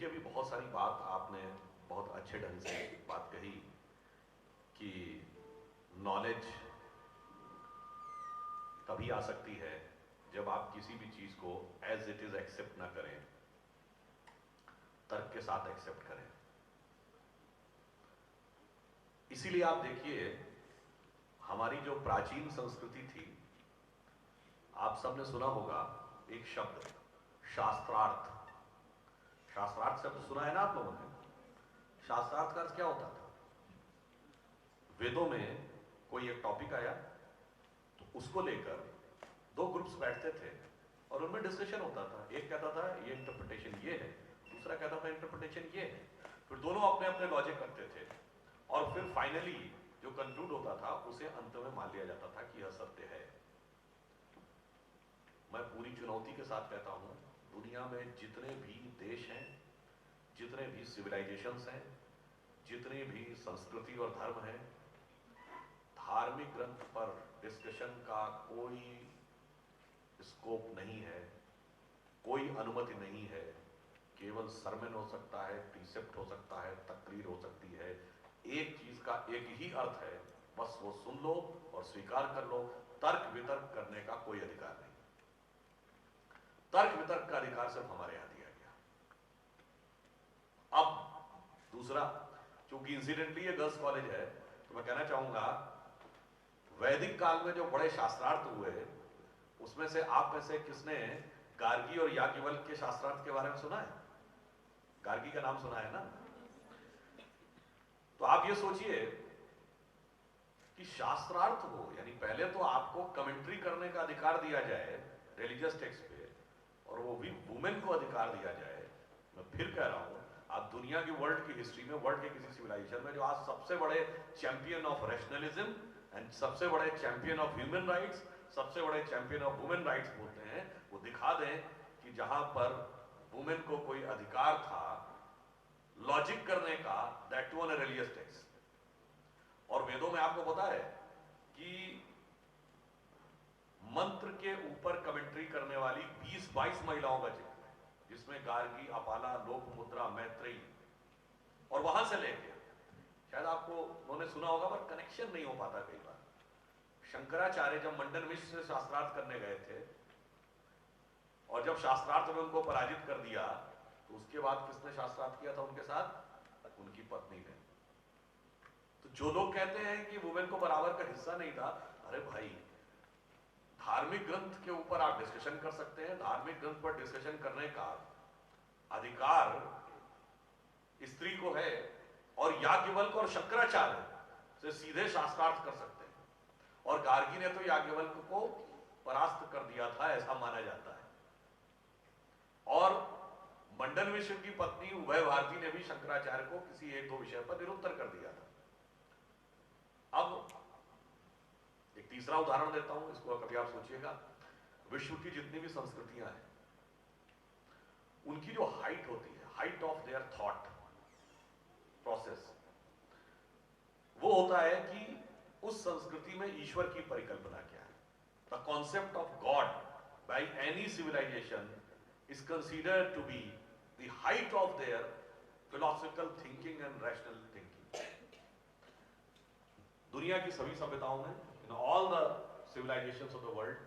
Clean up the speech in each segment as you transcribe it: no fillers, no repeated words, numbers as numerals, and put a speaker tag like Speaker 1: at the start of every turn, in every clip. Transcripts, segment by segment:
Speaker 1: देखिए, अभी बहुत सारी बात आपने बहुत अच्छे ढंग से बात कही कि नॉलेज तभी आ सकती है जब आप किसी भी चीज को एज इट इज एक्सेप्ट ना करें, तर्क के साथ एक्सेप्ट करें। इसीलिए आप देखिए, हमारी जो प्राचीन संस्कृति थी, आप सबने सुना होगा एक शब्द शास्त्रार्थ। शास्त्रार्थ शब्द सुना है ना आप लोगों ने? शास्त्रार्थ का अर्थ क्या होता था? वेदों में कोई एक टॉपिक आया तो उसको लेकर दो ग्रुप्स बैठते थे और उनमें डिस्कशन होता था। एक कहता था ये इंटरप्रिटेशन ये है, दूसरा कहता था इंटरप्रिटेशन ये है। फिर दोनों अपने अपने लॉजिक करते थे और फिर फाइनली जो कंक्लूड होता था उसे अंत में मान लिया जाता था कि यह सत्य है। मैं पूरी चुनौती के साथ कहता हूं, दुनिया में जितने भी देश हैं, जितने भी सिविलाइजेशंस हैं, जितनी भी संस्कृति और धर्म है, धार्मिक ग्रंथ पर डिस्कशन का कोई स्कोप नहीं है, कोई अनुमति नहीं है। केवल सरमन हो सकता है, प्रीसेप्ट हो सकता है, तकरीर हो सकती है। एक चीज का एक ही अर्थ है, बस वो सुन लो और स्वीकार कर लो। तर्क वितर्क करने का कोई अधिकार नहीं। तर्क वितर्क का अधिकार सिर्फ हमारे यहां दिया गया। अब दूसरा, चूंकि इंसिडेंटली ये गर्ल्स कॉलेज है, तो मैं कहना चाहूंगा वैदिक काल में जो बड़े शास्त्रार्थ हुए, उसमें से आप में से किसने गार्गी और याज्ञवल्क्य के शास्त्रार्थ के बारे में सुना है? गार्गी का नाम सुना है ना? तो आप ये सोचिए कि शास्त्रार्थ हो, यानी पहले तो आपको कमेंट्री करने का अधिकार दिया जाए रिलीजियस टेक्स्ट पे, और वो भी वुमेन को अधिकार दिया जाए। मैं फिर कह रहा हूं, आप दुनिया की वर्ल्ड की हिस्ट्री में, वर्ल्ड के किसी सिविलाइजेशन में जो आज सबसे बड़े चैंपियन ऑफ रैशनलिज्म एंड सबसे बड़े चैंपियन ऑफ ह्यूमन राइट्स, सबसे बड़े चैंपियन ऑफ वुमेन राइट्स बोलते हैं, वो दिखा दें कि जहां पर वुमेन को कोई अधिकार था लॉजिक करने का, that too on a religious text. और वेदों में आपको पता है कि मंत्र के ऊपर कमेंट्री करने वाली 20-22 महिलाओं का जिक्र है, जिसमें गार्गी, अपाला, लोकमुद्रा, मैत्रेयी, और वहां से लेके शायद आपको उन्होंने सुना होगा पर कनेक्शन नहीं हो पाता कई बार। शंकराचार्य जब मंडन मिश्र से शास्त्रार्थ करने गए थे और जब शास्त्रार्थ में उनको पराजित कर दिया, तो उसके बाद किसने शास्त्रार्थ किया था उनके साथ? उनकी पत्नी ने। तो जो लोग कहते हैं कि वुमेन को बराबर का हिस्सा नहीं था, अरे भाई, धार्मिक ग्रंथ के ऊपर आप डिस्कशन कर सकते हैं, धार्मिक ग्रंथ पर डिस्कशन करने का अधिकार स्त्री को है, और याज्ञवल्क्य और शंकराचार्य से सीधे शास्त्रार्थ कर सकते हैं। और गार्गी ने तो याज्ञवल्क्य को परास्त कर दिया था, ऐसा माना जाता है। और मंडन मिश्र की पत्नी उभय भारती ने भी शंकराचार्य को किसी एक दो विषय पर निरुत्तर कर दिया था। अब एक तीसरा उदाहरण देता हूं, इसको कभी आप सोचिएगा। विश्व की जितनी भी संस्कृतियां हैं, उनकी जो हाइट होती है, height of there thought process, वो होता है कि उस संस्कृति में ईश्वर की परिकल्पना क्या है। The concept of God by any civilization is considered to be the height of their philosophical thinking and rational thinking. दुनिया की सभी सभ्यताओं में, in all the civilizations of the world,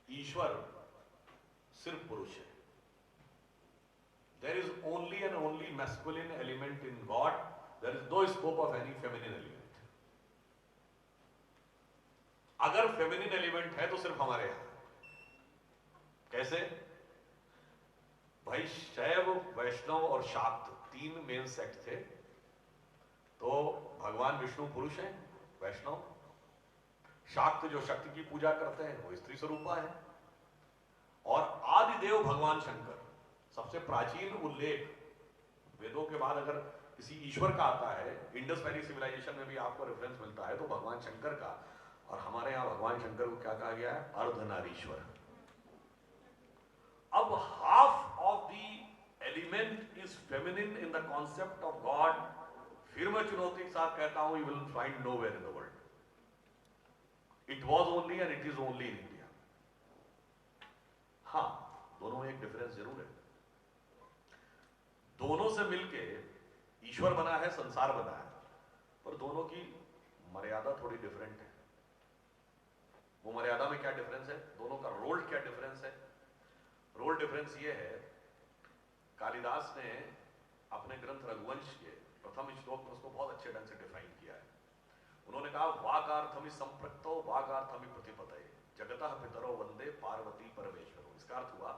Speaker 1: ईश्वर सिर्फ पुरुष है। There is only and only masculine element in God. There is no scope of any feminine element. अगर feminine element है तो सिर्फ हमारे यहां। कैसे? भाई, शैव, वैष्णव और शाक्त तीन मेन सेक्ट थे। तो भगवान विष्णु पुरुष हैं, वैष्णव। शाक्त जो शक्ति की पूजा करते हैं वो स्त्री स्वरूपा है। और आदिदेव भगवान शंकर, सबसे प्राचीन उल्लेख वेदों के बाद अगर किसी ईश्वर का आता है, इंडस वैली सिविलाइजेशन में भी आपको रेफरेंस मिलता है, तो भगवान शंकर का। और हमारे यहां भगवान शंकर को क्या कहा गया है? अर्धनारीश्वर। अब half of the element is feminine in the concept of God. फिर मैं चुनौती के साथ कहता हूं, you will find nowhere in the world. It was only and it is only in India. हाँ, दोनों में एक डिफरेंस जरूर है। दोनों से मिलके ईश्वर बना है, संसार बना है, पर दोनों की मर्यादा थोड़ी डिफरेंट है। वो मर्यादा में क्या डिफरेंस है, दोनों का रोल क्या डिफरेंस है? रोल डिफरेंस ये है, कालिदास ने अपने ग्रंथ रघुवंश के प्रथम श्लोक में उसको बहुत अच्छे ढंग से डिफाइन किया है। उन्होंने कहा वागार्थमि संप्रक्तो वागार्थमि प्रतिपतये जगतः पितरो वंदे पार्वती परमेश्वरो। इसका अर्थ हुआ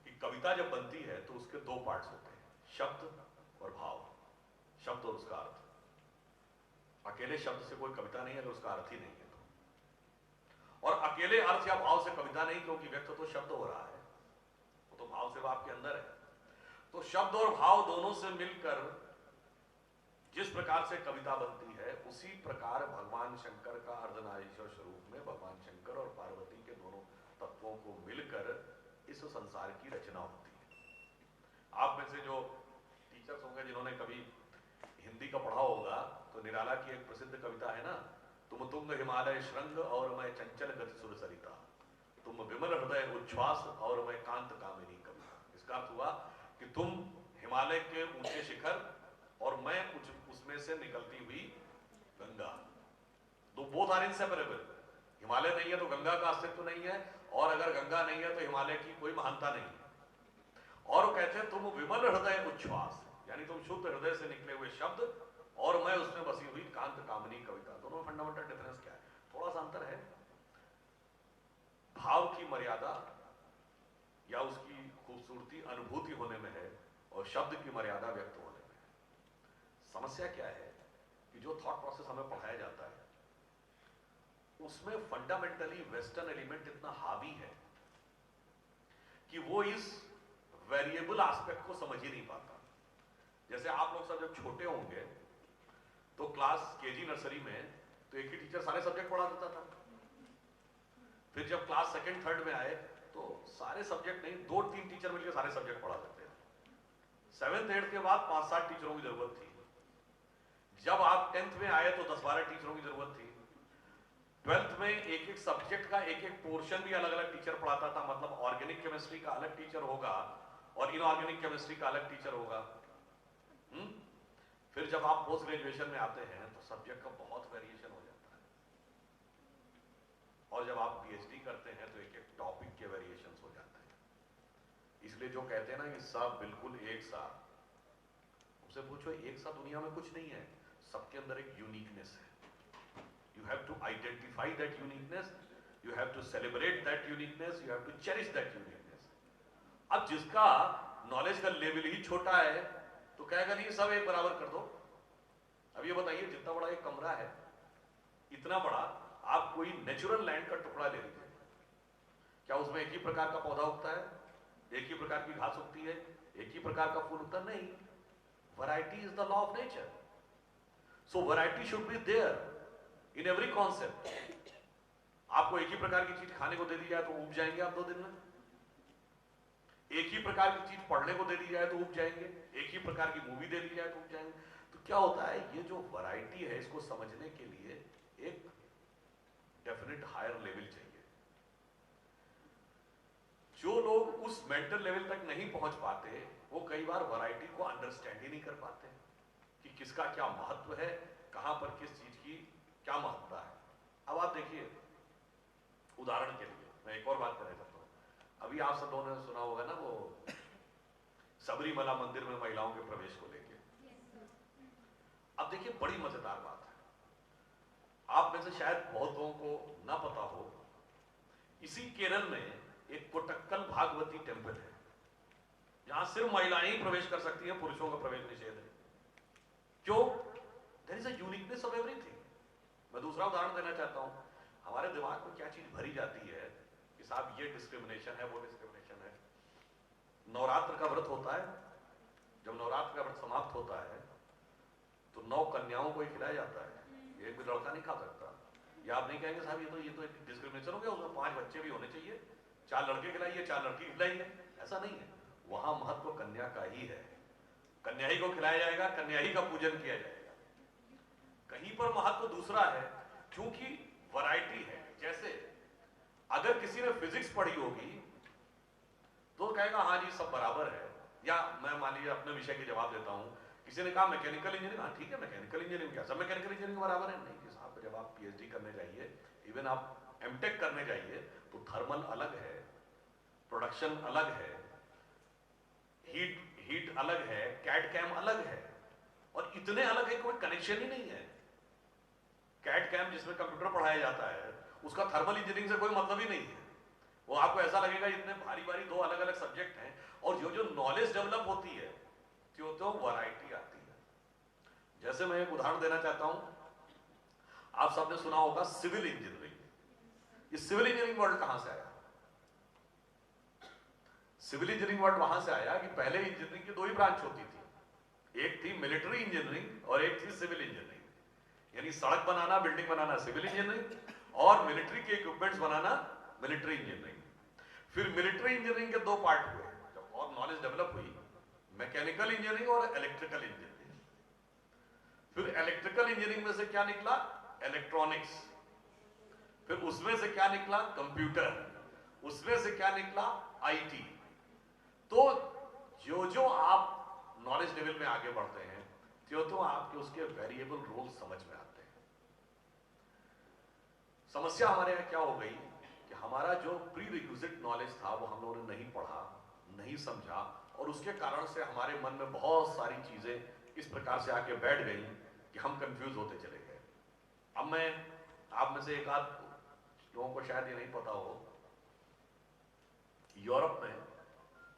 Speaker 1: कि कविता जब बनती है तो उसके दो पार्ट्स होते हैं, शब्द और भाव। शब्द और उसका अर्थ। अकेले शब्द से कोई कविता नहीं है अगर उसका अर्थ ही नहीं है तो। और अकेले अर्थ या भाव से कविता नहीं, क्योंकि व्यक्त तो शब्द हो रहा है, वो तो भाव से आपके अंदर है। तो शब्द और भाव दोनों से मिलकर जिस प्रकार से कविता बनती है, उसी प्रकार भगवान शंकर का अर्धनारीश्वर स्वरूप में भगवान शंकर और पार्वती के दोनों तत्वों को मिलकर इस संसार की रचना होती है। आप में से जो टीचर्स होंगे जिन्होंने कभी हिंदी का पढ़ा होगा, तो निराला की एक प्रसिद्ध कविता है ना, तुम तुंग हिमालय श्रृंग और मैं चंचल गति सुर सरिता, तुम विमल हृदय उच्छ्वास और मैं कांत कामिनी कविता। इसका अर्थ हुआ कि तुम हिमालय के ऊंचे शिखर और मैं उसमें से निकलती हुई गंगा। दो बोथ आर इनसेपरेबल। हिमालय नहीं है तो गंगा का अस्तित्व नहीं है, और अगर गंगा नहीं है तो हिमालय की कोई महानता नहीं है। और वो कहते हैं तुम विमल हृदय उच्छ्वास, यानी तुम शुद्ध हृदय से निकले हुए शब्द, और मैं उसमें बसी हुई कांत कामनी कविता। दोनों फंडामेंटल डिफरेंस क्या है? थोड़ा सा अंतर है, भाव की मर्यादा या उसकी खूबसूरती अनुभूति होने में है, और शब्द की मर्यादा व्यक्त होने में है। समस्या क्या है कि जो थॉट प्रोसेस हमें पढ़ाया जाता है उसमें फंडामेंटली वेस्टर्न एलिमेंट इतना हावी है कि वो इस वेरिएबल एस्पेक्ट को समझ ही नहीं पाता। जैसे आप लोग सब जब छोटे होंगे तो क्लास केजी नर्सरी में तो एक ही टीचर सारे सब्जेक्ट पढ़ा देता था। फिर जब क्लास सेकंड थर्ड में आए तो सारे सब्जेक्ट नहीं, 2-3 टीचर मिलकर सारे सब्जेक्ट पढ़ा देते हैं। 7th 8th के बाद 5-7 टीचरों की जरूरत थी। जब आप 10th में आए तो 10-12 टीचरों की जरूरत थी। 12th में एक सब्जेक्ट का एक पोर्शन भी अलग अलग टीचर पढ़ाता था। मतलब ऑर्गेनिक केमिस्ट्री का अलग टीचर होगा और इनऑर्गेनिक केमिस्ट्री का अलग टीचर होगा। फिर जब आप पोस्ट ग्रेजुएशन में आते हैं तो सब्जेक्ट का बहुत वेरिएशन हो जाता है, और जब आप पीएचडी करते हैं तो एक टॉपिक के वेरिएशन हो जाते हैं। इसलिए जो कहते हैं ना कि सब बिल्कुल एक सा, उनसे पूछो एक सा दुनिया में कुछ नहीं है, सबके अंदर एक यूनिकनेस है। You have to identify that uniqueness, you have to celebrate that uniqueness, you have to cherish that uniqueness. अब जिसका नॉलेज का लेवल ही छोटा है तो कहेगा नहीं सब एक बराबर कर दो। अब ये बताइए, जितना बड़ा एक कमरा है, इतना बड़ा आप कोई नेचुरल लैंड का टुकड़ा ले लीजिए, क्या उसमें एक ही प्रकार का पौधा उगता है, एक ही प्रकार की घास उगती है, एक ही प्रकार का फूल उगता है? नहीं। Variety is the law of nature. So variety should be there in every concept. आपको एक ही प्रकार की चीज खाने को दे दी जाए तो उग जाएंगे आप 2 दिन में। एक ही प्रकार की चीज पढ़ने को दे दी जाए तो उग जाएंगे, एक ही प्रकार की मूवी दे दी जाए तो उग जाएंगे। तो क्या होता है, ये जो वैरायटी है इसको समझने के लिए एक डेफिनेट हायर लेवल चाहिए। जो लोग उस मेंटल लेवल तक नहीं पहुंच पाते वो कई बार वैरायटी को अंडरस्टैंड ही नहीं कर पाते कि किसका क्या महत्व है, कहां पर किस चीज की क्या महत्ता है। अब आप देखिए, उदाहरण के लिए मैं एक और बात करना चाहता हूं। अभी आप सब लोगों ने सुना होगा ना वो सबरीमला मंदिर में महिलाओं के प्रवेश को लेके। अब देखिए, बड़ी मजेदार बात है, आप में से शायद बहुत लोगों को ना पता हो, इसी केरल में एक कोटक्कल भागवती टेम्पल है जहां सिर्फ महिलाएं ही प्रवेश कर सकती हैं, पुरुषों का प्रवेश निषेध है। क्यों? There is a uniqueness of everything. मैं दूसरा उदाहरण देना चाहता हूं। हमारे दिमाग में क्या चीज भरी जाती है कि साहब ये डिस्क्रिमिनेशन है, वो डिस्क्रिमिनेशन है। नवरात्र का व्रत होता है, जब नवरात्र का व्रत समाप्त होता है तो 9 कन्याओं को ही खिलाया जाता है, एक भी लड़का नहीं खा सकता। या आप नहीं कहेंगे साहब ये तो एक डिस्क्रिमिनेशन हो गया, उसमें 5 बच्चे भी होने चाहिए, 4 लड़के खिलाइए 4 लड़की खिलाइए। ऐसा नहीं है, वहां महत्व कन्या का ही है। कन्या ही को खिलाया जाएगा, कन्या ही का पूजन किया जाएगा। कहीं पर महत्व दूसरा है, क्योंकि वैरायटी है। जैसे अगर किसी ने फिजिक्स पढ़ी होगी तो कहेगा हाँ जी सब बराबर है, या मैं मान लीजिए अपने विषय के जवाब देता हूं, किसी ने कहा मैकेनिकल इंजीनियरिंग, हाँ ठीक है मैकेनिकल इंजीनियरिंग, क्या सब मैकेनिकल इंजीनियरिंग बराबर है? नहीं जी साहब, जब आप पीएचडी करने जाइए, इवन आप एमटेक करने जाइए, तो थर्मल अलग है, प्रोडक्शन अलग है, हीट अलग है, कैड कैम अलग है, और इतने अलग है कोई कनेक्शन ही नहीं है। कैड कैम जिसमें कंप्यूटर पढ़ाया जाता है, उसका थर्मल इंजीनियरिंग से कोई मतलब ही नहीं है। वो आपको ऐसा लगेगा इतने भारी भारी दो अलग अलग सब्जेक्ट हैं, और जो जो नॉलेज डेवलप होती है तो वैरायटी आती है। जैसे मैं एक उदाहरण देना चाहता हूं, आप सबने सुना होगा सिविल इंजीनियरिंग। ये सिविल इंजीनियरिंग वर्ड कहां से आया? सिविल इंजीनियरिंग वर्ड वहां से आया कि पहले इंजीनियरिंग की दो ही ब्रांच होती थी, एक थी मिलिट्री इंजीनियरिंग और एक थी सिविल इंजीनियरिंग। यानी सड़क बनाना, बिल्डिंग बनाना सिविल इंजीनियरिंग, और मिलिट्री के इक्विपमेंट्स बनाना मिलिट्री इंजीनियरिंग। फिर मिलिट्री इंजीनियरिंग के दो पार्ट हुए, जब और नॉलेज डेवलप हुई, मैकेनिकल इंजीनियरिंग और इलेक्ट्रिकल इंजीनियरिंग। फिर इलेक्ट्रिकल इंजीनियरिंग में से क्या निकला? इलेक्ट्रॉनिक्स। फिर उसमें से क्या निकला? कंप्यूटर। उसमें से क्या निकला? आईटी। तो जो जो आप नॉलेज लेवल में आगे बढ़ते हैं, तो आपके उसके वेरिएबल रोल समझ में आते हैं। समस्या हमारे यहां क्या हो गई कि हमारा जो प्री रिक्विजिट नॉलेज था वो हम लोगों ने नहीं पढ़ा, नहीं समझा, और उसके कारण से हमारे मन में बहुत सारी चीजें इस प्रकार से आके बैठ गई कि हम कंफ्यूज होते चले गए। अब मैं आप में से एक आध लोगों को शायद ये नहीं पता हो, यूरोप में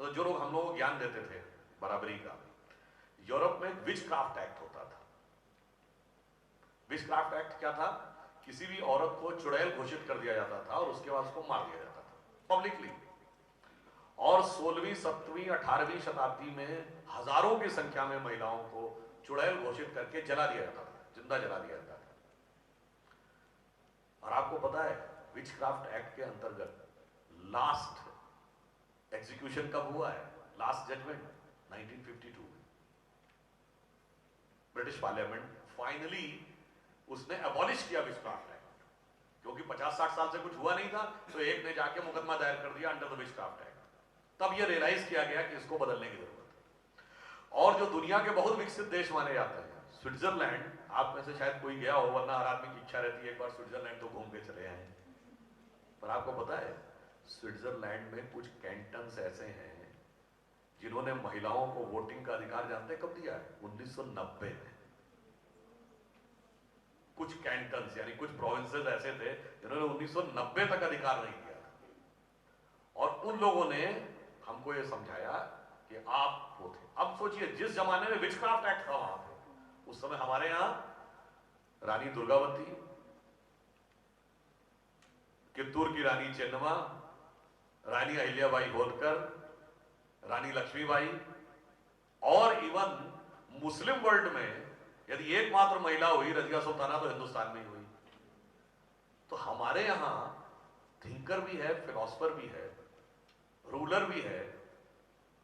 Speaker 1: तो जो लोग हम लोगों को ज्ञान देते थे बराबरी का, यूरोप में विचक्राफ्ट एक्ट होता था। विचक्राफ्ट एक्ट क्या था? किसी भी औरत को चुड़ैल घोषित कर दिया जाता था और उसके बाद उसको मार दिया जाता था पब्लिकली। और 16वीं 17वीं 18वीं शताब्दी में हजारों की संख्या में महिलाओं को चुड़ैल घोषित करके जला दिया जाता था, जिंदा जला दिया जाता था। और आपको पता है विचक्राफ्ट एक्ट के अंतर्गत लास्ट एग्जीक्यूशन कब हुआ है? लास्ट जजमेंट 1952 में। ब्रिटिश पार्लियामेंट फाइनली उसने अबॉलिश किया विचक्राफ्ट एक्ट, क्योंकि 50-60 साल से कुछ हुआ नहीं था, तो एक ने जाके मुकदमा दायर कर दिया अंडर द विचक्राफ्ट एक्ट। तब यह रियलाइज किया गया कि इसको बदलने की जरूरत है। और जो दुनिया के बहुत विकसित देश माने जाते हैं, स्विट्जरलैंड, आप में से शायद कोई गया हो, वरना हर आदमी की इच्छा रहती है एक बार स्विट्जरलैंड तो घूम के चले आए। पर आपको पता है स्विट्जरलैंड में कुछ कैंटन्स ऐसे हैं जिन्होंने महिलाओं को वोटिंग का अधिकार जानते कब दिया है? 1990 में। कुछ कैंटन्स यानी कुछ प्रोविंसेस ऐसे थे जिन्होंने 1990 तक अधिकार नहीं दिया, और उन लोगों ने हमको यह समझाया कि आप वो थे। अब सोचिए जिस जमाने में विचक्राफ्ट एक्ट था वहां पे, उस समय हमारे यहां रानी दुर्गावती, कित्तूर की रानी चेन्नम्मा, रानी अहिल्याबाई होलकर, रानी लक्ष्मीबाई, और इवन मुस्लिम वर्ल्ड में यदि एकमात्र महिला हुई रजिया सुल्ताना तो हिंदुस्तान में ही हुई। तो हमारे यहां थिंकर भी है, फिलोसफर भी है, रूलर भी है,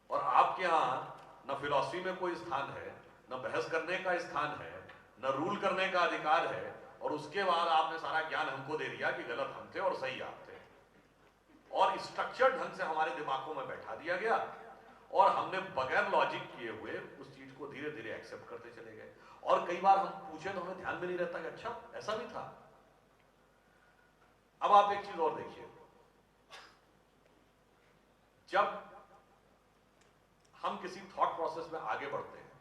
Speaker 1: और आपके यहां न फिलॉसफी में कोई स्थान है, न बहस करने का स्थान है, न रूल करने का अधिकार है, और उसके बाद आपने सारा ज्ञान हमको दे दिया कि गलत हम थे और सही आप थे, और स्ट्रक्चर ढंग से हमारे दिमागों में बैठा दिया गया, और हमने बगैर लॉजिक किए हुए उस चीज को धीरे धीरे एक्सेप्ट करते चले गए। और कई बार हम पूछे तो हमें ध्यान में नहीं रहता कि अच्छा ऐसा भी था। अब आप एक चीज और देखिए, जब हम किसी थॉट प्रोसेस में आगे बढ़ते हैं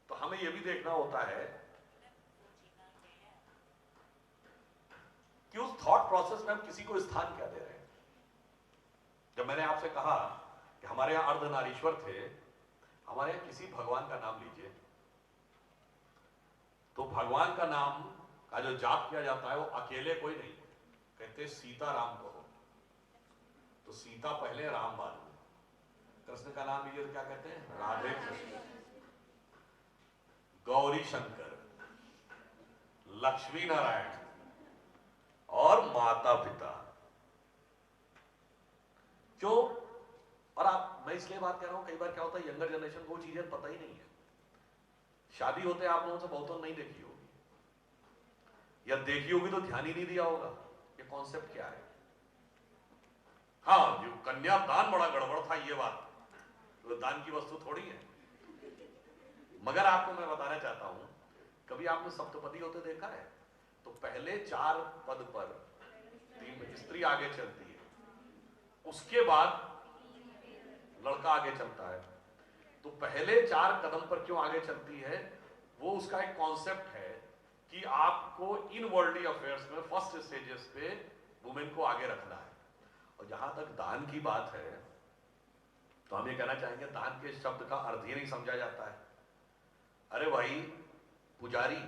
Speaker 1: तो हमें यह भी देखना होता है कि उस थॉट प्रोसेस में हम किसी को स्थान क्या दे रहे हैं। जब मैंने आपसे कहा कि हमारे यहां अर्धनारीश्वर थे, हमारे यहां किसी भगवान का नाम लीजिए, तो भगवान का नाम का जो जाप किया जाता है वो अकेले कोई नहीं, कहते सीता राम को। तो सीता पहले, राम बाद में। कृष्ण का नाम लीजिए तो क्या कहते हैं? राधे कृष्ण। गौरी शंकर, लक्ष्मी नारायण, और माता पिता। जो, और आप, मैं इसलिए बात कर रहा हूं, कई बार क्या होता है यंगर जनरेशन को चीजें पता ही नहीं है। शादी होते आप लोगों से बहुतों नहीं देखी होगी, या देखी होगी तो ध्यान ही नहीं दिया होगा ये कॉन्सेप्ट क्या है। हाँ, जो कन्यादान बड़ा गड़बड़ था, ये बात तो दान की वस्तु थोड़ी है। मगर आपको मैं बताना चाहता हूं, कभी आपने सप्तपदी होते देखा है? तो पहले 4 पद पर 3 स्त्री आगे चलती है, उसके बाद लड़का आगे चलता है। तो पहले 4 कदम पर क्यों आगे चलती है? वो उसका एक कॉन्सेप्ट है कि आपको इन वर्ल्डली अफेयर्स में फर्स्ट स्टेजेस पे वुमेन को आगे रखना है। और जहां तक दान की बात है, तो हम ये कहना चाहेंगे, दान के शब्द का अर्थ ही नहीं समझा जाता है। अरे भाई, पुजारी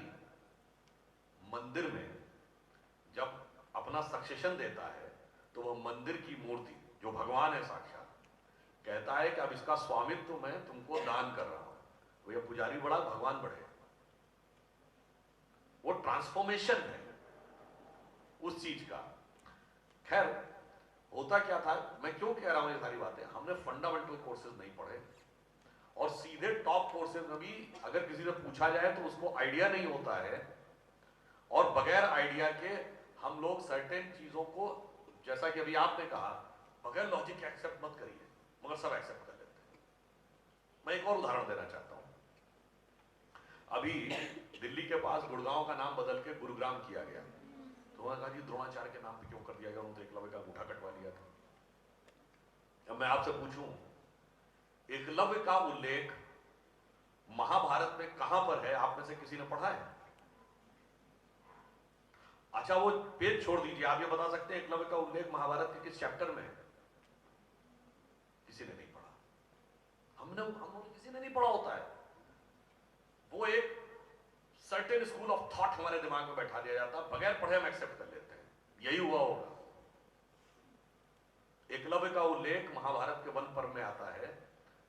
Speaker 1: मंदिर में जब अपना सक्सेशन देता है, तो वह मंदिर की मूर्ति जो भगवान है साक्षात, कहता है कि अब इसका स्वामित्व मैं तुमको दान कर रहा हूं। वो ये पुजारी बड़ा, भगवान बड़े। वो ट्रांसफॉर्मेशन है उस चीज का। खैर, होता क्या था, मैं क्यों कह रहा हूं ये सारी बातें, हमने फंडामेंटल कोर्सेज नहीं पढ़े, और सीधे टॉप कोर्सेज में भी अगर किसी से पूछा जाए तो उसको आइडिया नहीं होता है, और बगैर आइडिया के हम लोग सर्टेन चीजों को, जैसा कि अभी आपने कहा, बगैर लॉजिक के एक्सेप्ट मत करिए, मगर सब एक्सेप्ट कर लेते हैं। मैं एक और उदाहरण देना चाहता हूं। अभी दिल्ली के पास गुड़गांव का नाम बदल के गुरुग्राम किया गया, तो उन्होंने कहा जी द्रोणाचार्य के नाम पे क्यों कर दिया गया, उन्होंने एकलव्य का अंगूठा कटवा लिया था। अब मैं आपसे पूछूं, एकलव्य का उल्लेख महाभारत में कहां पर है? आप में से किसी ने पढ़ा है? अच्छा, वो पेज छोड़ दीजिए, आप ये बता सकते हैं एकलव्य का उल्लेख महाभारत के किस चैप्टर में है? किसी ने नहीं पढ़ा। हम किसी ने नहीं पढ़ा होता है। वो एक सर्टेन स्कूल ऑफ थॉट हमारे दिमाग में बैठा दिया जाता है, बगैर पढ़े हम एक्सेप्ट कर लेते हैं। यही हुआ होगा। एकलव्य का उल्लेख महाभारत के वन पर्व में आता है,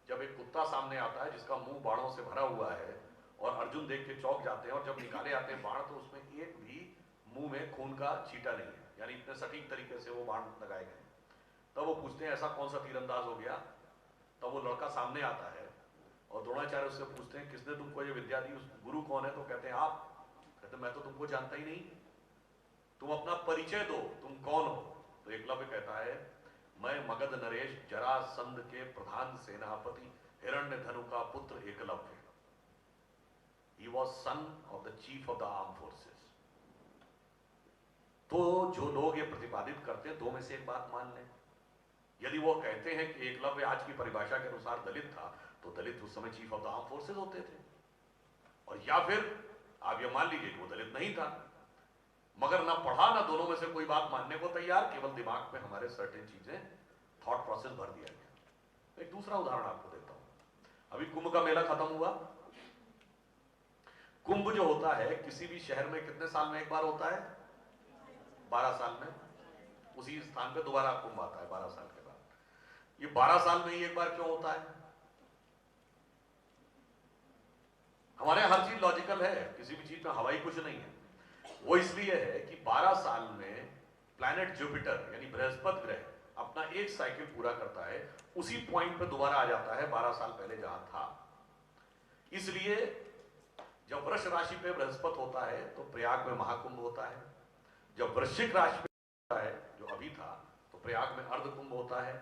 Speaker 1: जब एक कुत्ता सामने आता है जिसका मुंह बाणों से भरा हुआ है, और अर्जुन देख के चौंक जाते हैं, और जब निकाले आते हैं बाण तो उसमें एक भी मुंह में खून का छींटा नहीं है, यानी इतने सटीक तरीके से वो बाण लगाए गए। तब वो पूछते हैं ऐसा कौन सा तीरंदाज हो गया? तब वो लड़का सामने आता है, और द्रोणाचार्य उससे पूछते हैं किसने तुमको ये विद्या दी, उस गुरु कौन है? तो कहते हैं आप। कहते मैं तो तुमको जानता ही नहीं, तुम अपना परिचय दो, तुम कौन हो? तो एकलव्य कहता है मैं मगध नरेश जरासंध के प्रधान सेनापति हिरण्यधनु का पुत्र Eklavya. He was son of the chief of the armed forces. तो जो लोग ये प्रतिपादित करते हैं, दो में से एक बात मान लें, यदि वो कहते हैं कि एकलव्य आज की परिभाषा के अनुसार दलित था, तो दलित उस समय chief of the arm forces होते थे। और या फिर आप ये मान लीजिए कि वो दलित नहीं था, मगर ना पढ़ा ना दोनों में से कोई बात मानने को तैयार, केवल दिमाग में हमारे सर्टेन चीजें, थॉट प्रोसेस भर दिया गया। एक दूसरा उदाहरण आपको देता हूं। अभी कुंभ का मेला खत्म हुआ। कुंभ जो होता है किसी भी शहर में कितने साल में एक बार होता है? 12 साल में उसी स्थान पे दोबारा कुंभ आता है 12 साल के बाद। ये 12 साल में ही एक बार क्यों होता है? हमारे यहां हर चीज लॉजिकल है, किसी भी चीज में हवाई कुछ नहीं है। वो इसलिए है कि 12 साल में प्लैनेट जुपिटर यानी बृहस्पति ग्रह अपना एक साइकिल पूरा करता है, उसी पॉइंट पे दोबारा आ जाता है 12 साल पहले जहां था। इसलिए जब वृष राशि पे बृहस्पति होता है तो प्रयाग में महाकुंभ होता है, जब वृश्चिक राशि पे होता है जो अभी था तो प्रयाग में अर्धकुंभ होता है,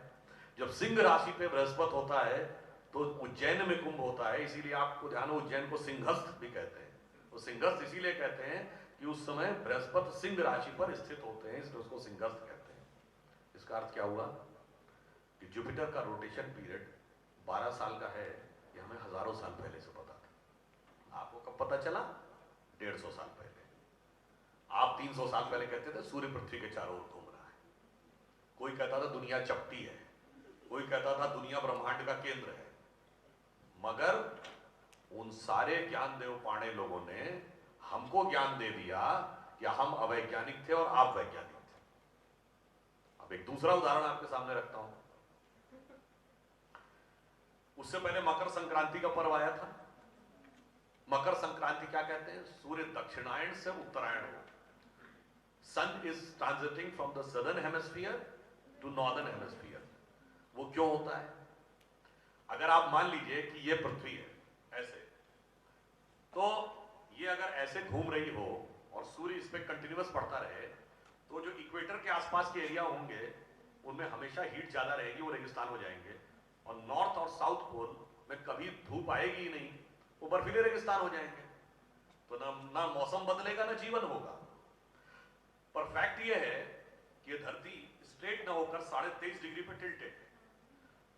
Speaker 1: जब सिंह राशि पे बृहस्पति होता है तो उज्जैन में कुंभ होता है। इसीलिए आपको ध्यान हो, उज्जैन को सिंहस्थ भी कहते हैं। तो सिंहस्थ इसीलिए कहते हैं कि उस समय बृहस्पति सिंह राशि पर स्थित होते हैं, इसलिए उसको सिंहस्थ कहते हैं। इसका अर्थ क्या हुआ कि जुपिटर का रोटेशन पीरियड 12 साल का है, ये हमें हजारों साल पहले से पता था। आपको कब पता चला? 150 साल पहले। आप 300 साल पहले कहते थे सूर्य पृथ्वी के चारों ओर घूम रहा है, कोई कहता था दुनिया चपटी है, कोई कहता था दुनिया ब्रह्मांड का केंद्र है। मगर उन सारे ज्ञान देव पाणे लोगों ने हमको ज्ञान दे दिया कि हम अवैज्ञानिक थे और आप वैज्ञानिक थे। अब एक दूसरा उदाहरण आपके सामने रखता हूं। उससे पहले मकर संक्रांति का पर्व आया था। मकर संक्रांति क्या कहते हैं? सूर्य दक्षिणायन से उत्तरायण हो, sun is transiting from the southern hemisphere to northern hemisphere. वो क्यों होता है? अगर आप मान लीजिए कि ये पृथ्वी है ऐसे, तो ये अगर ऐसे घूम रही हो और सूर्य इस पे कंटिन्यूअस पड़ता रहे, तो जो इक्वेटर के आसपास के एरिया होंगे उनमें हमेशा हीट ज्यादा रहेगी, वो रेगिस्तान हो जाएंगे। और नॉर्थ और साउथ पोल में कभी धूप आएगी ही नहीं, वो बर्फीले रेगिस्तान हो जाएंगे। तो ना मौसम बदलेगा ना जीवन होगा। पर फैक्ट ये है कि ये धरती स्ट्रेट ना होकर 23.5 डिग्री पे टिल्टेड है।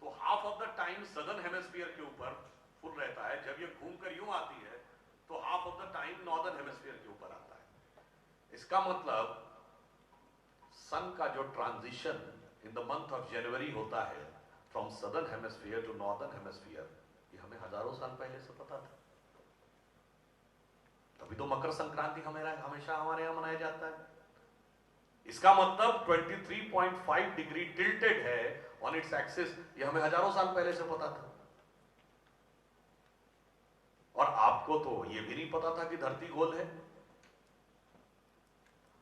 Speaker 1: तो half of the time southern hemisphere के ऊपर फुल रहता है, जब ये घूमकर यूं आती है तो half of the time northern hemisphere के ऊपर आता है। इसका मतलब सन का जो transition in the month of January होता है from southern hemisphere to northern hemisphere, ये हमें हजारों साल पहले से पता था। तभी तो मकर संक्रांति हमेशा हमारे यहां मनाया जाता है। इसका मतलब 23.5 डिग्री टिल्टेड है ऑन इट्स एक्सिस, ये हमें हजारों साल पहले से पता था। और आपको तो ये भी नहीं पता था कि धरती गोल है।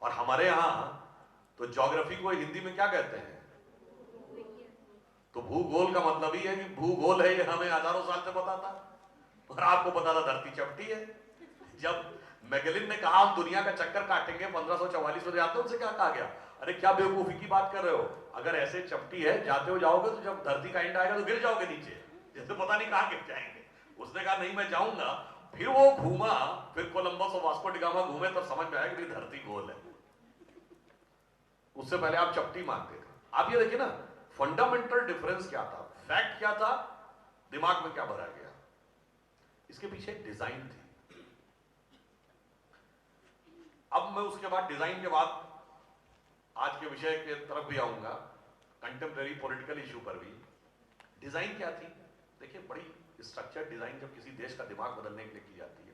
Speaker 1: और हमारे यहां तो ज्योग्राफी को हिंदी में क्या कहते हैं? तो भूगोल का मतलब ही है कि भूगोल है, ये हमें हजारों साल से पता था। और आपको पता था धरती चपटी है। जब मैगेलिन ने कहा हम दुनिया का चक्कर काटेंगे 1544 में, जानते हो उनसे क्या कहा गया? अरे क्या बेवकूफी की बात कर रहे हो, अगर ऐसे चपटी है जाते हो जाओगे तो जब धरती का एंड आएगा तो गिर जाओगे नीचे, जैसे पता नहीं कहां गिर जाएंगे। उसने कहा नहीं मैं जाऊंगा। फिर वो घूमा, फिर कोलंबस और वास्को डिगामा घूमे, तब समझ में आया कि धरती गोल है। उससे पहले आप चपटी मानते थे। आप ये देखिए ना, फंडामेंटल डिफरेंस क्या था, फैक्ट क्या था, दिमाग में क्या भरा गया। इसके पीछे एक डिजाइन थी। अब मैं उसके बाद डिजाइन के बाद आज के विषय के तरफ भी आऊंगा, कंटेम्प्रेरी पॉलिटिकल इशू पर भी। डिजाइन क्या थी? देखिए, बड़ी स्ट्रक्चर्ड डिजाइन जब किसी देश का दिमाग बदलने के लिए की जाती है।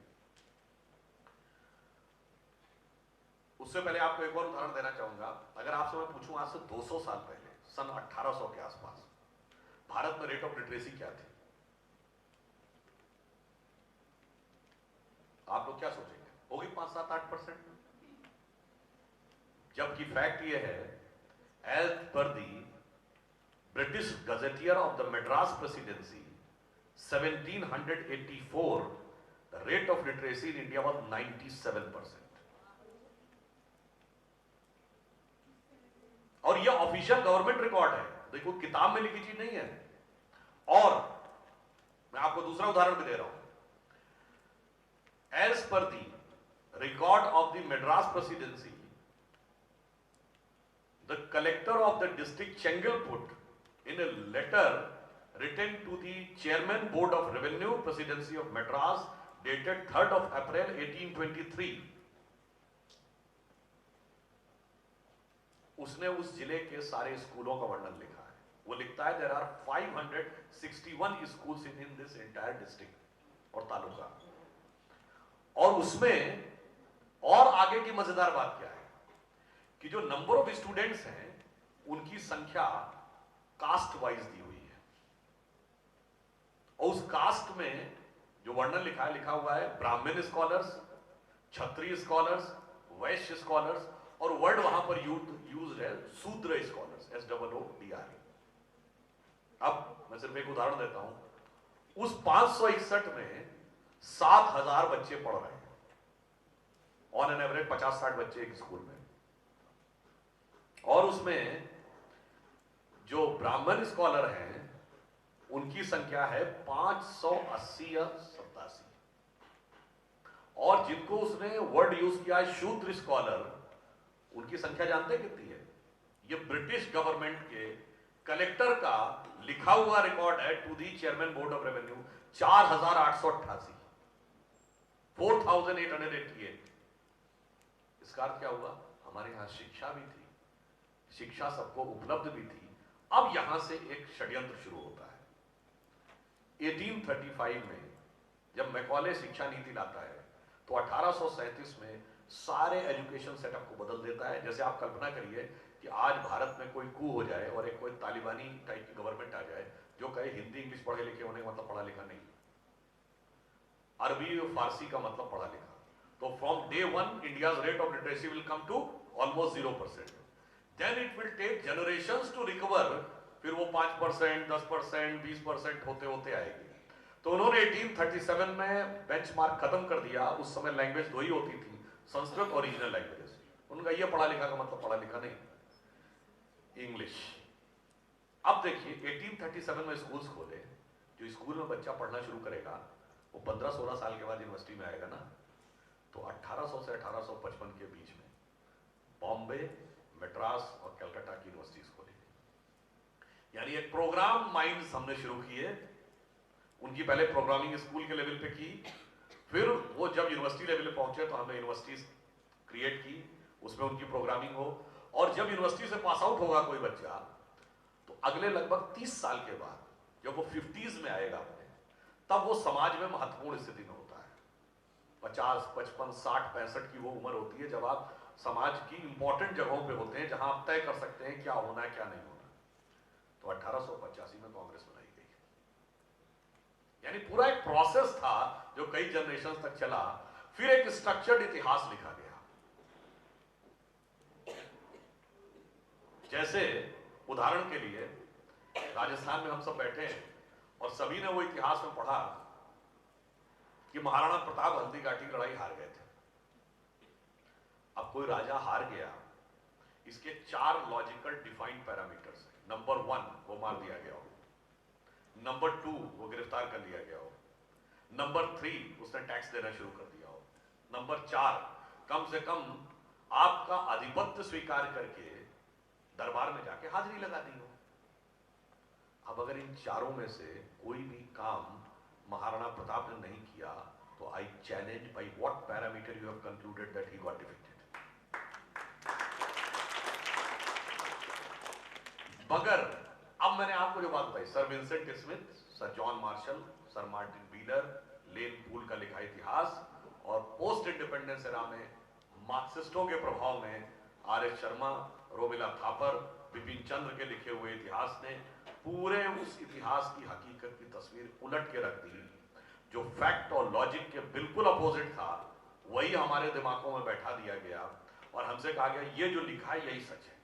Speaker 1: उससे पहले आपको एक और उदाहरण देना चाहूंगा। अगर आपसे मैं पूछूं आज से 200 साल पहले, सन 1800 के आसपास, भारत में रेट ऑफ लिटरेसी क्या थी? आप लोग क्या सोचेंगे? होगी 5, 7, 8%। जबकि फैक्ट ये है, as per the British gazetteer of the Madras presidency 1784, the rate of literacy in India was 97%। और यह ऑफिशियल गवर्नमेंट रिकॉर्ड है, देखो किताब में लिखी चीज नहीं है। और मैं आपको दूसरा उदाहरण भी दे रहा हूं। As per the record of the Madras presidency, the collector of the district Chengalput, in a letter written to the chairman board of revenue presidency of Madras dated 3rd of April 1823, उसने उस जिले के सारे स्कूलों का वर्णन लिखा है। वो लिखता है there are 561 schools in this entire district और तालुका। और उसमें और आगे की मजेदार बात क्या है कि जो नंबर ऑफ स्टूडेंट्स हैं उनकी संख्या कास्ट वाइज दी हुई है। और उस कास्ट में जो वर्णन लिखा है, लिखा हुआ है ब्राह्मण स्कॉलर्स, क्षत्रिय स्कॉलर्स, वैश्य स्कॉलर्स, और वर्ड वहां पर यूज है शूद्र स्कॉलर्स, SOODR। अब मैं सिर्फ एक उदाहरण देता हूं। उस 561 में 7000 बच्चे पढ़ रहे हैं, ऑन एन एवरेज 50-60 बच्चे एक स्कूल में। और उसमें जो ब्राह्मण स्कॉलर हैं उनकी संख्या है 580 या 87। और जिनको उसने वर्ड यूज किया है शूद्र स्कॉलर, उनकी संख्या जानते हैं कितनी है? ये ब्रिटिश गवर्नमेंट के कलेक्टर का लिखा हुआ रिकॉर्ड है to the chairman board of revenue, 4888, 4888। इसका अर्थ क्या हुआ? हमारे यहां शिक्षा भी थी, शिक्षा सबको उपलब्ध भी थी। अब यहां से एक षड्यंत्र शुरू होता है। 1835 में जब मैकॉले शिक्षा नीति लाता है तो 1837 में सारे एजुकेशन सेटअप को बदल देता है। जैसे आप कल्पना करिए कि आज भारत में कोई कू हो जाए और एक कोई तालिबानी टाइप की गवर्नमेंट आ जाए जो कहे हिंदी इंग्लिश पढ़े लिखे होने का मतलब पढ़ा लिखा नहीं, अरबी और फारसी का मतलब पढ़ा लिखा। तो from day one India's rate of literacy will come to almost 0%। Then it will take generations to recover, फिर वो 5%, 10%, 20% होते होते आएगी। तो उन्होंने 1837 में बेंचमार्क खत्म कर दिया। उस समय लैंग्वेज दो ही होती थी, संस्कृत और रीजनल लैंग्वेज। उनका ये पढ़ा लिखा का मतलब पढ़ा लिखा नहीं, इंग्लिश। अब देखिए 1837 में स्कूल्स खोले, जो स्कूल में बच्चा पढ़ना शुरू करेगा वो 15-16 साल के बाद यूनिवर्सिटी में आएगा ना, तो 1800 से 1855 के बीच में बॉम्बे, मद्रास और कलकत्ता की यूनिवर्सिटीज खोली। यानी एक प्रोग्राम माइंड्स हमने शुरू किए, उनकी पहले प्रोग्रामिंग स्कूल के लेवल पे की, फिर वो जब यूनिवर्सिटी लेवल पे पहुंचे तो हमने यूनिवर्सिटीज क्रिएट की, उसमें उनकी प्रोग्रामिंग हो, और जब यूनिवर्सिटी से पास आउट होगा कोई बच्चा तो अगले लगभग 30 साल के बाद जब वो 50s में आएगा अपने, तब वो समाज में महत्वपूर्ण स्थिति में होता है। 50, 55, 60, 65 की वो उम्र होती है जब आप समाज की इंपॉर्टेंट जगहों पे होते हैं, जहां आप तय कर सकते हैं क्या होना है क्या नहीं होना। तो 1885 में कांग्रेस बनाई गई। यानी पूरा एक प्रोसेस था जो कई जनरेशन तक चला, फिर एक स्ट्रक्चर्ड इतिहास लिखा गया। जैसे उदाहरण के लिए राजस्थान में हम सब बैठे हैं और सभी ने वो इतिहास में पढ़ा कि महाराणा प्रताप हल्दी घाटी की लड़ाई हार गए थे। अब कोई राजा हार गया, इसके 4 लॉजिकल डिफाइंड पैरामीटर्स हैं। नंबर 1 वो मार दिया गया हो, नंबर 2 वो गिरफ्तार कर लिया गया हो, नंबर 3 उसने टैक्स देना शुरू कर दिया हो, नंबर 4 कम से कम आपका आधिपत्य स्वीकार करके दरबार में जाके हाजिरी लगा दी हो। अब अगर इन चारों में से कोई भी काम महाराणा प्रताप ने नहीं किया तो I challenge by what parameter you have concluded that he got defeated. मगर अब मैंने आपको जो बात बताई, sir Vincent Smith, sir John Marshall, sir Martin Wheeler, Lane Poole का लिखा इतिहास, और पोस्ट इंडिपेंडेंस एरा में मार्क्सिस्टों के प्रभाव में आर.एस. शर्मा, रोमिला थापर, बिपिन चंद्र के लिखे हुए इतिहास ने पूरे उस इतिहास की हकीकत की तस्वीर उलट के रख दी। जो फैक्ट और लॉजिक के बिल्कुल अपोजिट था वही हमारे दिमागों में बैठा दिया गया और हमसे कहा गया ये जो लिखा है यही सच है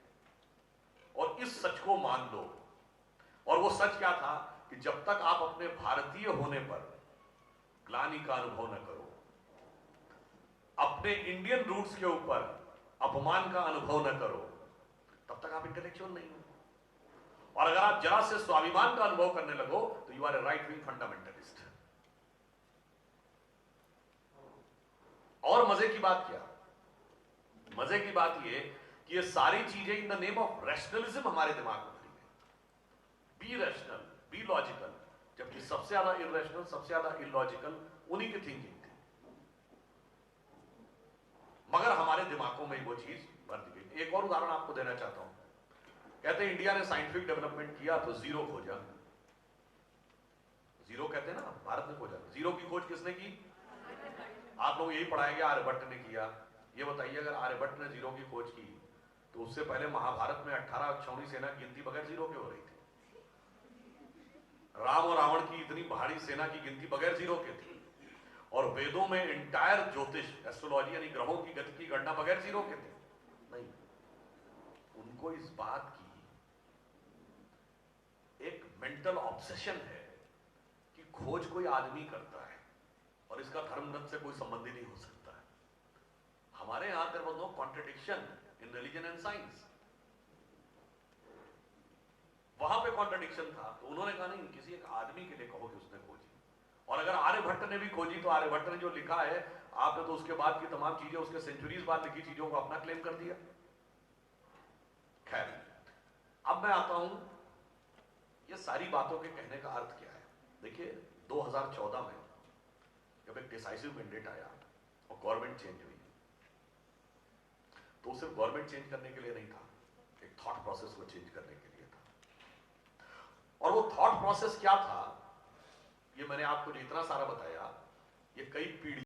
Speaker 1: और इस सच को मान लो। और वो सच क्या था कि जब तक आप अपने भारतीय होने पर ग्लानि का अनुभव न करो, अपने इंडियन रूट्स के ऊपर अपमान का अनुभव न करो, तब तक आप इंटेलेक्चुअल नहीं हो। और अगर आप जरा से स्वाभिमान का अनुभव करने लगो तो you are a right wing fundamentalist. और मजे की बात क्या, मजे की बात यह कि ये सारी चीजें in the name of rationalism हमारे दिमाग में भरी गई। बी रैशनल, बी लॉजिकल, जबकि सबसे ज्यादा इरैशनल, सबसे ज्यादा इलॉजिकल उन्हीं की थिंकिंग थी। मगर हमारे दिमागों में वो चीज भर दी गई। एक और उदाहरण आपको देना चाहता हूं। कहते हैं इंडिया ने साइंटिफिक डेवलपमेंट किया तो जीरो खोजा। जीरो कहते हैं ना, भारत ने खोजा। जीरो की खोज किसने की? आप लोग यही पढ़ाएंगे आर्यभट्ट ने किया। ये बताइए अगर आर्यभट्ट ने जीरो की खोज की तो उससे पहले महाभारत में 18 अक्षौणी सेना की गिनती बगैर जीरो के हो रही थी। राम और रावण की इतनी भारी सेना की गिनती बगैर जीरो के थी। और वेदों में इंटायर ज्योतिष, एस्ट्रोलॉजी यानी ग्रहों की गति की गणना बगैर जीरो के थे। नहीं, उनको इस बात की एक मेंटल ऑब्सेशन है कि खोज कोई आदमी करता है और इसका धर्म ग्रंथ से कोई संबंध ही नहीं हो सकता है। हमारे यहां there was no contradiction in religion and science. वहां पे कॉन्ट्रडिक्शन था तो उन्होंने कहा नहीं, किसी एक आदमी के लिए कहो कि उसने खोजी। और अगर आर्यभट्ट ने भी खोजी तो आर्यभट्ट ने जो लिखा है, आपने तो उसके बाद की तमाम चीजें, उसके सेंचुरीज बाद लिखी चीजों को अपना क्लेम कर दिया। खैर, अब मैं आता हूं ये सारी बातों के कहने का अर्थ क्या है। देखिए 2014 में जब एक डिसाइसिव मैंडेट आया और गवर्नमेंट चेंज हुई तो सिर्फ गवर्नमेंट चेंज करने के लिए नहीं था, एक थॉट प्रोसेस को चेंज करने के लिए था। और वो थॉट प्रोसेस क्या था, ये मैंने आपको जो इतना सारा बताया, ये कई पीढ़ी